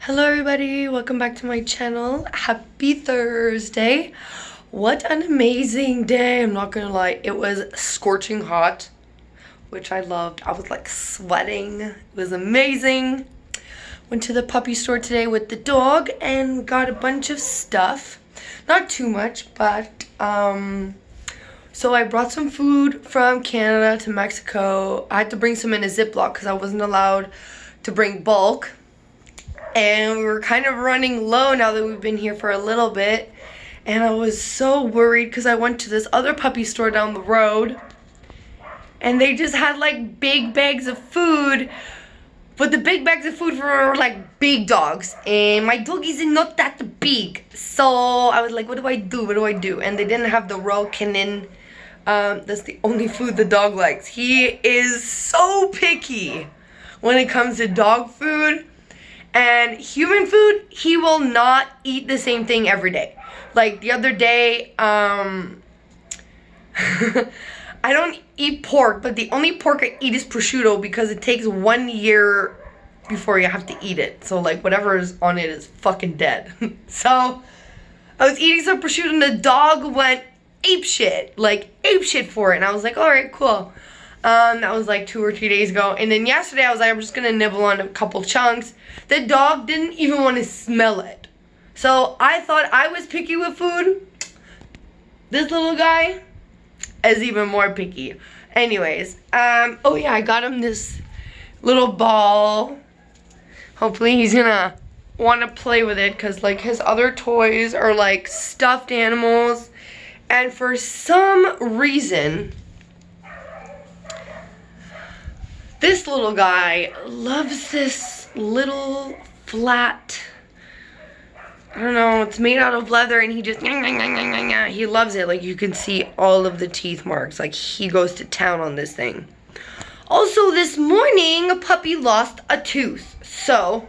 Hello everybody, welcome back to my channel. Happy Thursday. What an amazing day, I'm not gonna lie. It was scorching hot, which I loved. I was like sweating. It was amazing. Went to the puppy store today with the dog and got a bunch of stuff. Not too much, but so I brought some food from Canada to Mexico. I had to bring some in a Ziploc because I wasn't allowed to bring bulk. And we were kind of running low now that we've been here for a little bit. And I was so worried because I went to this other puppy store down the road. And they just had like big bags of food. But the big bags of food were like big dogs. And my doggies are not that big. So I was like, what do I do? What do I do? And they didn't have the raw canin. That's the only food the dog likes. He is so picky when it comes to dog food. And human food, he will not eat the same thing every day. Like the other day, I don't eat pork, but the only pork I eat is prosciutto because it takes 1 year before you have to eat it. So like whatever is on it is fucking dead. So I was eating some prosciutto and the dog went ape shit for it. And I was like, all right, cool. That was like 2 or 3 days ago. And then yesterday I was like, I'm just gonna nibble on a couple chunks. The dog didn't even want to smell it. So I thought I was picky with food. This little guy is even more picky. Anyways, oh yeah, I got him this little ball. Hopefully he's gonna want to play with it because like his other toys are like stuffed animals. And for some reason, this little guy loves this little flat, I don't know, it's made out of leather and he just, he loves it. Like you can see all of the teeth marks. Like he goes to town on this thing. Also this morning, a puppy lost a tooth. So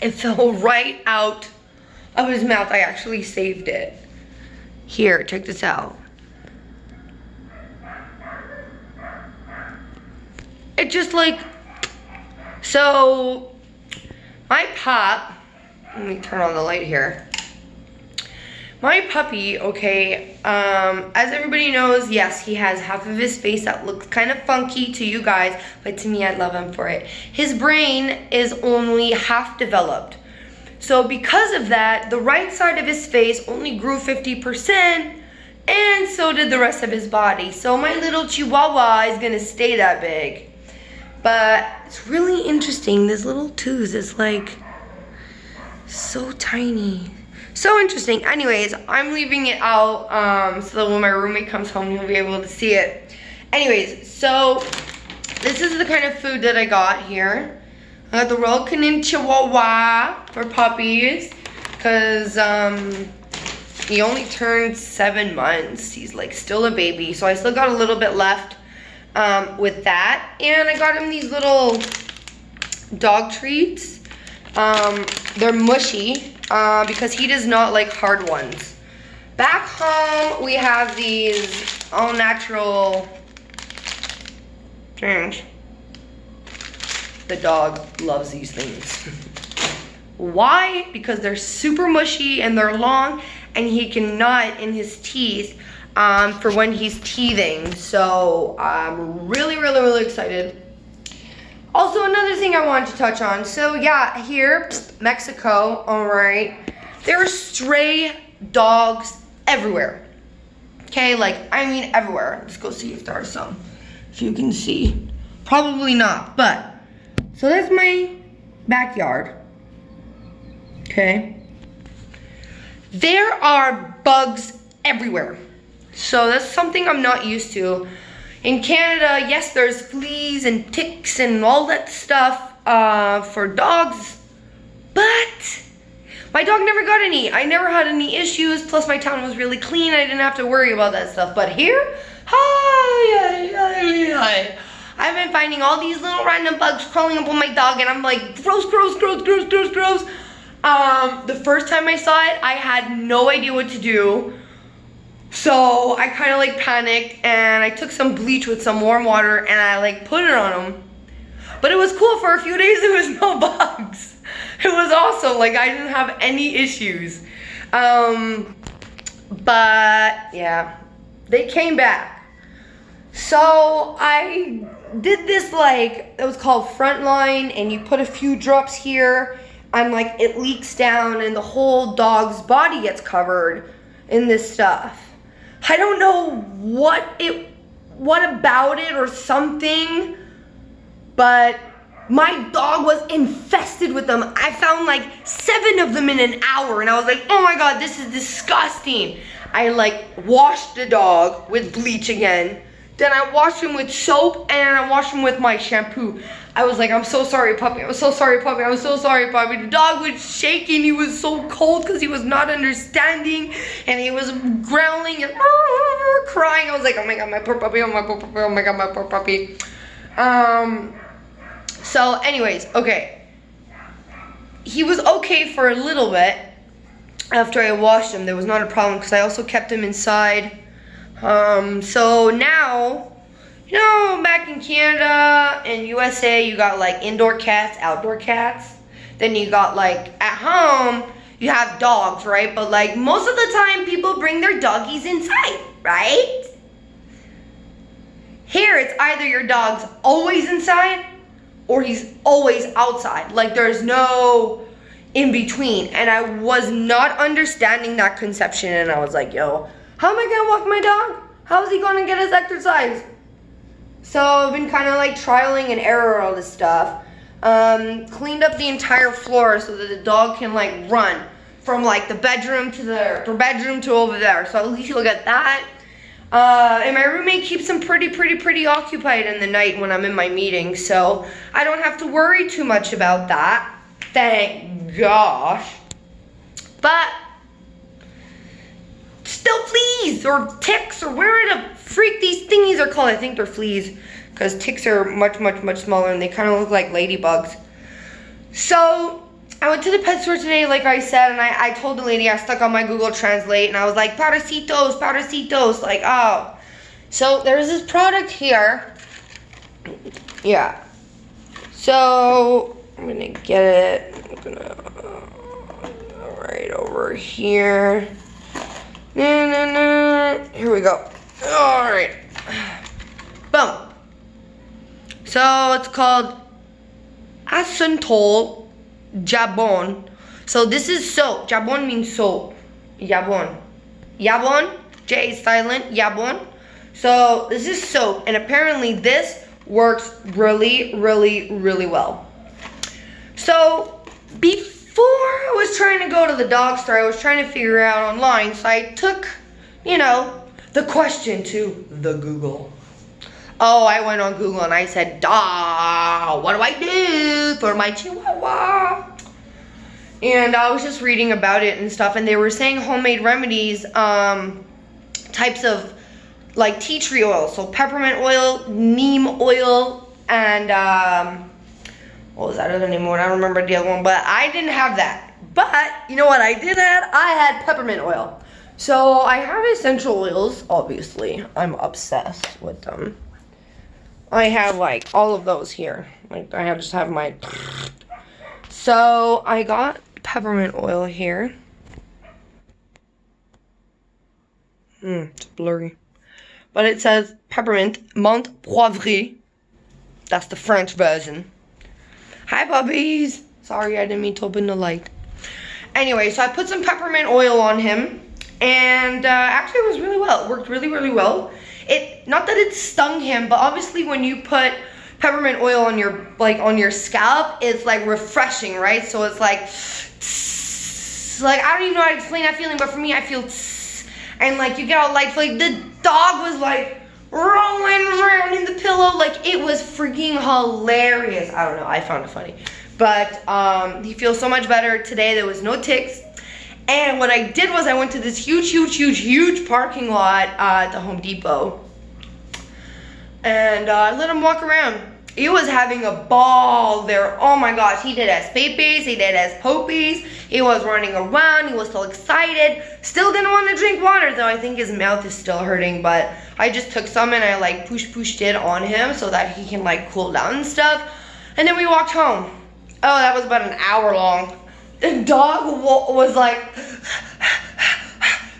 it fell right out of his mouth. I actually saved it. Here, check this out. It just like, so my pup, let me turn on the light here. My puppy, okay, as everybody knows, yes, he has half of his face that looks kind of funky to you guys, but to me, I love him for it. His brain is only half developed. So because of that, the right side of his face only grew 50%, and so did the rest of his body. So my little chihuahua is gonna stay that big. But it's really interesting. This little tooth is like so tiny. So interesting. Anyways, I'm leaving it out so that when my roommate comes home, he'll be able to see it. Anyways, so this is the kind of food that I got here. I got the Royal Canin Chihuahua for puppies because he only turned 7 months. He's like still a baby. So I still got a little bit left with that. And I got him these little dog treats. They're mushy because he does not like hard ones. Back home we have these all natural things. The dog loves these things. Why? Because they're super mushy and they're long and he can nut in his teeth for when he's teething. So I'm really excited. Also, another thing I wanted to touch on. So yeah, here, Mexico, all right, there are stray dogs everywhere. Okay, like, I mean everywhere. Let's go see if there are some. If you can see. Probably not, but. So that's my backyard. Okay. There are bugs everywhere. So that's something I'm not used to. In Canada, yes, there's fleas and ticks and all that stuff for dogs, but my dog never got any. I never had any issues, plus my town was really clean. I didn't have to worry about that stuff. But here, I've been finding all these little random bugs crawling up on my dog, and I'm like, gross. The first time I saw it, I had no idea what to do. So I kind of like panicked and I took some bleach with some warm water and I like put it on him. But it was cool for a few days, there was no bugs. It was was awesome. Like, I didn't have any issues. But yeah, they came back. So I did this, like, it was called Frontline, and you put a few drops here, and like it leaks down, and the whole dog's body gets covered in this stuff. I don't know what about it or something, but my dog was infested with them. I found like 7 of them in an hour, and I was like, oh my God, this is disgusting. I like washed the dog with bleach again. Then I washed him with soap, and I washed him with my shampoo. I was like, I'm so sorry, puppy. I'm so sorry, puppy. I'm so sorry, puppy. The dog was shaking. He was so cold because he was not understanding, and he was growling and crying. I was like, oh my God, my poor puppy. Oh my poor puppy. Oh my God, my poor puppy. So anyways, okay. He was okay for a little bit after I washed him. There was not a problem because I also kept him inside. So now, you know, back in Canada and USA, you got like indoor cats, outdoor cats. Then you got like at home, you have dogs, right? But like most of the time people bring their doggies inside, right? Here it's either your dog's always inside or he's always outside. Like there's no in between. And I was not understanding that conception, and I was like, yo, how am I gonna walk my dog? How is he gonna get his exercise? So I've been kind of like trialing and error all this stuff. Cleaned up the entire floor so that the dog can like run from like the bedroom to the bedroom to over there. So at least you'll get that. And my roommate keeps him pretty occupied in the night when I'm in my meetings, so I don't have to worry too much about that. Thank gosh. But still fleas or ticks or where the freak these thingies are called. I think they're fleas because ticks are much smaller and they kind of look like ladybugs. So I went to the pet store today, like I said, and I told the lady, I stuck on my Google Translate, and I was like, parasitos, like, oh. So there's this product here. Yeah. So I'm gonna get it. I'm gonna right over here. Here we go. All right. Boom. So it's called Asentol Jabon. So this is soap. Jabon means soap. Jabon. Jabon. J is silent. Jabon. So this is soap, and apparently this works really well. So before I was trying to go to the dog store, I was trying to figure out online. So I took, you know, the question to the Google. Oh, I went on Google and I said, what do I do for my Chihuahua? And I was just reading about it and stuff, and they were saying homemade remedies, types of like tea tree oil, so peppermint oil, neem oil, and what was that other name one? I don't remember the other one, but I didn't have that. But you know what I did have? I had peppermint oil. So I have essential oils, obviously. I'm obsessed with them. I have like all of those here. Like I just have my. So I got peppermint oil here. It's blurry. But it says peppermint menthe poivrée. That's the French version. Hi puppies. Sorry, I didn't mean to open the light. Anyway, so I put some peppermint oil on him. And actually it was really well. It worked really well. Not that it stung him, but obviously when you put peppermint oil on your scalp, it's like refreshing, right? So it's like I don't even know how to explain that feeling, but for me I feel and like you get all like the dog was like rolling around in the pillow, like it was freaking hilarious. I don't know, I found it funny. But he feels so much better today. There was no ticks. And what I did was I went to this huge parking lot at the Home Depot. And I let him walk around. He was having a ball there. Oh my gosh, he did as pepes, he did as popies. He was running around, he was so excited. Still didn't want to drink water though. I think his mouth is still hurting, but I just took some and I like pushed it on him so that he can like cool down and stuff. And then we walked home. Oh, that was about an hour long. the dog was like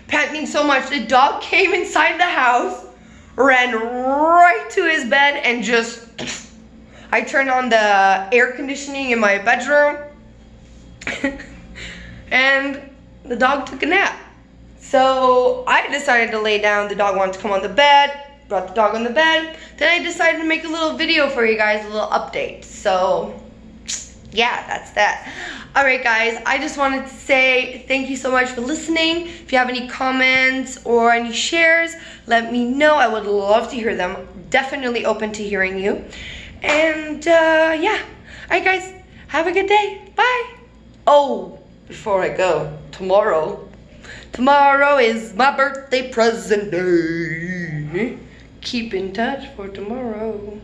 panting so much. The dog came inside the house, ran right to his bed, and just, I turned on the air conditioning in my bedroom, and the dog took a nap. So I decided to lay down. The dog wanted to come on the bed, brought the dog on the bed. Then I decided to make a little video for you guys, a little update. So yeah, that's that. All right, guys, I just wanted to say thank you so much for listening. If you have any comments or any shares, let me know. I would love to hear them. Definitely open to hearing you. And yeah, all right, guys, have a good day. Bye. Oh, before I go, tomorrow is my birthday present day. Keep in touch for tomorrow.